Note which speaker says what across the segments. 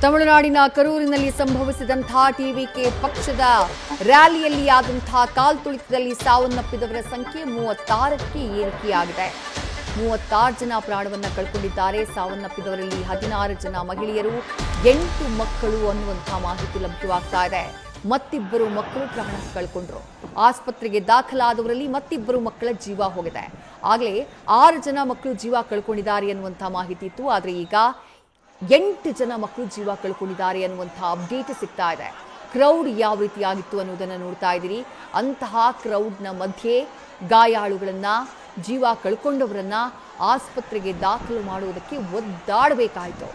Speaker 1: ತಮಿಳುನಾಡಿನ ಕರೂರಿನಲ್ಲಿ ಸಂಭವಿಸಿದಂತಹ ಟಿವಿಕೆ ಪಕ್ಷದ ರ್ಯಾಲಿಯಲ್ಲಿ ಆದಂತಹ ಕಾಲ್ತುಳಿತದಲ್ಲಿ ಸಾವನ್ನಪ್ಪಿದವರ ಸಂಖ್ಯೆ 36ಕ್ಕೆ ಏರಿಕೆಯಾಗಿದೆ. 36 ಜನ ಪ್ರಾಣವನ್ನ ಕಳ್ಕೊಂಡಿದ್ದಾರೆ. ಸಾವನ್ನಪ್ಪಿದವರಲ್ಲಿ 16 ಜನ ಮಹಿಳೆಯರು, 8 ಮಕ್ಕಳು ಅನ್ನುವಂತಹ ಮಾಹಿತಿ ಲಭ್ಯವಾಗ್ತಾ ಇದೆ. ಮತ್ತಿಬ್ಬರು ಮಕ್ಕಳು ಪ್ರಾಣ ಕಳ್ಕೊಂಡ್ರು. ಆಸ್ಪತ್ರೆಗೆ ದಾಖಲಾದವರಲ್ಲಿ ಮತ್ತಿಬ್ಬರು ಮಕ್ಕಳ ಜೀವ ಹೋಗಿದೆ. ಆಗಲೇ 6 ಜನ ಮಕ್ಕಳು ಜೀವ ಕಳ್ಕೊಂಡಿದ್ದಾರೆ ಅನ್ನುವಂತಹ ಮಾಹಿತಿ ಇತ್ತು. ಆದರೆ ಈಗ 8 ಜನ ಮಕ್ಕಳು ಜೀವ ಕಳ್ಕೊಂಡಿದ್ದಾರೆ ಅನ್ನುವಂಥ ಅಪ್ಡೇಟ್ ಸಿಗ್ತಾ ಇದೆ. ಕ್ರೌಡ್ ಯಾವ ರೀತಿಯಾಗಿತ್ತು ಅನ್ನೋದನ್ನು ನೋಡ್ತಾ ಇದ್ದೀರಿ. ಅಂತಹ ಕ್ರೌಡ್ನ ಮಧ್ಯೆ ಗಾಯಾಳುಗಳನ್ನ, ಜೀವ ಕಳ್ಕೊಂಡವರನ್ನ ಆಸ್ಪತ್ರೆಗೆ ದಾಖಲು ಮಾಡುವುದಕ್ಕೆ ಒದ್ದಾಡಬೇಕಾಯಿತು.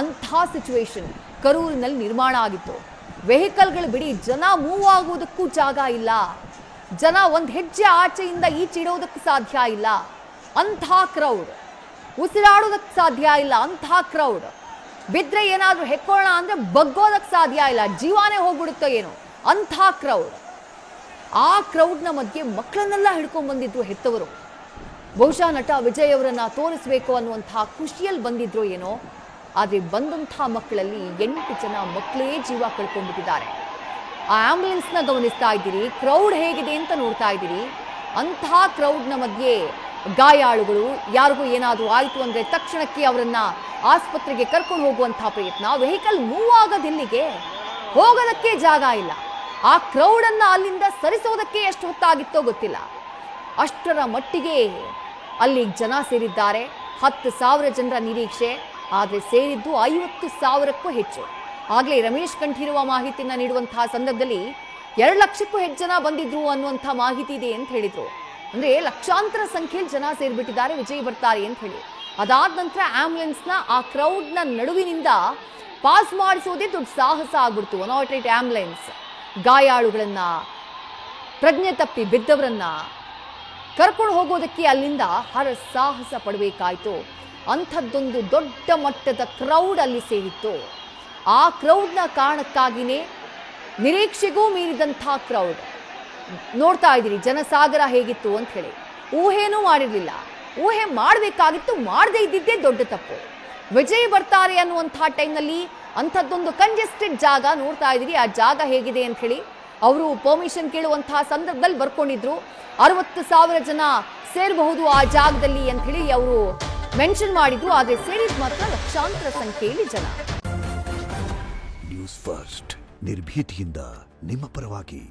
Speaker 1: ಅಂಥ ಸಿಚುವೇಶನ್ ಕರೂರಿನಲ್ಲಿ ನಿರ್ಮಾಣ ಆಗಿತ್ತು. ವೆಹಿಕಲ್ಗಳು ಬಿಡಿ, ಜನ ಮೂವ್ ಆಗುವುದಕ್ಕೂ ಜಾಗ ಇಲ್ಲ. ಜನ ಒಂದು ಹೆಜ್ಜೆ ಆಚೆಯಿಂದ ಈಚಿಡೋದಕ್ಕೆ ಸಾಧ್ಯ ಇಲ್ಲ. ಅಂಥ ಕ್ರೌಡ್, ಉಸಿರಾಡೋದಕ್ಕೆ ಸಾಧ್ಯ ಇಲ್ಲ. ಅಂತಹ ಕ್ರೌಡ್, ಬಿದ್ದರೆ ಏನಾದರೂ ಹೆಕ್ಕೋಣ ಅಂದರೆ ಬಗ್ಗೋದಕ್ಕೆ ಸಾಧ್ಯ ಇಲ್ಲ, ಜೀವಾನೇ ಹೋಗ್ಬಿಡುತ್ತೋ ಏನೋ ಅಂಥ ಕ್ರೌಡ್. ಆ ಕ್ರೌಡ್ನ ಮಧ್ಯೆ ಮಕ್ಕಳನ್ನೆಲ್ಲ ಹಿಡ್ಕೊಂಡು ಬಂದಿದ್ರು ಹೆತ್ತವರು. ಬಹುಶಃ ನಟ ವಿಜಯ್ ಅವರನ್ನ ತೋರಿಸಬೇಕು ಅನ್ನುವಂತಹ ಖುಷಿಯಲ್ಲಿ ಬಂದಿದ್ರು ಏನೋ. ಆದರೆ ಬಂದಂಥ ಮಕ್ಕಳಲ್ಲಿ 8 ಜನ ಮಕ್ಕಳೇ ಜೀವ ಕಳ್ಕೊಂಡ್ಬಿಟ್ಟಿದ್ದಾರೆ. ಆ ಆಂಬ್ಯುಲೆನ್ಸ್ನ ಗಮನಿಸ್ತಾ ಇದ್ದೀರಿ, ಕ್ರೌಡ್ ಹೇಗಿದೆ ಅಂತ ನೋಡ್ತಾ ಇದ್ದೀರಿ. ಅಂತಹ ಕ್ರೌಡ್ನ ಮಧ್ಯೆ ಗಾಯಾಳುಗಳು, ಯಾರಿಗೂ ಏನಾದರೂ ಆಯಿತು ಅಂದರೆ ತಕ್ಷಣಕ್ಕೆ ಅವರನ್ನ ಆಸ್ಪತ್ರೆಗೆ ಕರ್ಕೊಂಡು ಹೋಗುವಂತಹ ಪ್ರಯತ್ನ. ವೆಹಿಕಲ್ ಮೂವ್ ಆಗೋದಿಲ್ಲಿಗೆ, ಹೋಗೋದಕ್ಕೆ ಜಾಗ ಇಲ್ಲ. ಆ ಕ್ರೌಡನ್ನ ಅಲ್ಲಿಂದ ಸರಿಸೋದಕ್ಕೆ ಎಷ್ಟು ಹೊತ್ತಾಗಿತ್ತೋ ಗೊತ್ತಿಲ್ಲ. ಅಷ್ಟರ ಮಟ್ಟಿಗೆ ಅಲ್ಲಿ ಜನ ಸೇರಿದ್ದಾರೆ. 10,000 ಜನರ ನಿರೀಕ್ಷೆ, ಆದರೆ ಸೇರಿದ್ದು 50,000ಕ್ಕೂ ಹೆಚ್ಚು. ಆಗಲೇ ರಮೇಶ್ ಕಂಠೀರವ ಮಾಹಿತಿಯನ್ನ ನೀಡುವಂತಹ ಸಂದರ್ಭದಲ್ಲಿ 2 ಲಕ್ಷಕ್ಕೂ ಹೆಚ್ಚು ಜನ ಬಂದಿದ್ರು ಅನ್ನುವಂಥ ಮಾಹಿತಿ ಇದೆ ಅಂತ ಹೇಳಿದ್ರು. ಅಂದ್ರೆ ಲಕ್ಷಾಂತರ ಸಂಖ್ಯೆಯಲ್ಲಿ ಜನ ಸೇರ್ಬಿಟ್ಟಿದ್ದಾರೆ, ವಿಜಯ್ ಬರ್ತಾರೆ ಅಂತ ಹೇಳಿ. ಅದಾದ ನಂತರ ಆಂಬ್ಯುಲೆನ್ಸ್ನ ಆ ಕ್ರೌಡ್ನ ನಡುವಿನಿಂದ ಪಾಸ್ ಮಾಡಿಸೋದೇ ದೊಡ್ಡ ಸಾಹಸ ಆಗ್ಬಿಡ್ತು. 108 ಆಂಬ್ಯುಲೆನ್ಸ್ ಗಾಯಾಳುಗಳನ್ನ, ಪ್ರಜ್ಞೆ ತಪ್ಪಿ ಬಿದ್ದವರನ್ನ ಕರ್ಕೊಂಡು ಹೋಗೋದಕ್ಕೆ ಅಲ್ಲಿಂದ ಸಾಹಸ ಪಡಬೇಕಾಯ್ತು. ಅಂಥದ್ದೊಂದು ದೊಡ್ಡ ಮಟ್ಟದ ಕ್ರೌಡ್ ಅಲ್ಲಿ ಸೇರಿತ್ತು. ಆ ಕ್ರೌಡ್ನ ಕಾರಣಕ್ಕಾಗಿಯೇ ನಿರೀಕ್ಷೆಗೂ ಮೀರಿದಂಥ ಕ್ರೌಡ್. ನೋಡ್ತಾ ಇದ್ದೀರಿ ಜನಸಾಗರ ಹೇಗಿತ್ತು ಅಂತ ಹೇಳಿ. ಊಹೆನೂ ಮಾಡಿರಲಿಲ್ಲ. ಊಹೆ ಮಾಡಬೇಕಾಗಿತ್ತು, ಮಾಡದೇ ಇದ್ದಿದ್ದೇ ದೊಡ್ಡ ತಪ್ಪು. ವಿಜಯ್ ಬರ್ತಾರೆ ಅನ್ನುವಂಥ ಟೈಮ್ನಲ್ಲಿ ಅಂಥದ್ದೊಂದು ಕಂಜೆಸ್ಟೆಡ್ ಜಾಗ ನೋಡ್ತಾ ಇದ್ದೀರಿ. ಆ ಜಾಗ ಹೇಗಿದೆ ಅಂತ ಹೇಳಿ ಅವರು ಪರ್ಮಿಷನ್ ಕೇಳುವಂತಹ ಸಂದರ್ಭದಲ್ಲಿ ಬರ್ಕೊಂಡಿದ್ರು. 60,000 ಜನ ಸೇರಬಹುದು ಆ ಜಾಗದಲ್ಲಿ ಅಂತ ಹೇಳಿ ಅವರು ಮೆನ್ಷನ್ ಮಾಡಿದ್ರು. ಆದರೆ ಸೇರಿದ ಮಾತ್ರ ಲಕ್ಷಾಂತರ ಸಂಖ್ಯೆಯಲ್ಲಿ ಜನ.
Speaker 2: ನ್ಯೂಸ್ ಫಸ್ಟ್, ನಿರ್ಭೀತಿಯಿಂದ ನಿಮ್ಮ ಪರವಾಗಿ.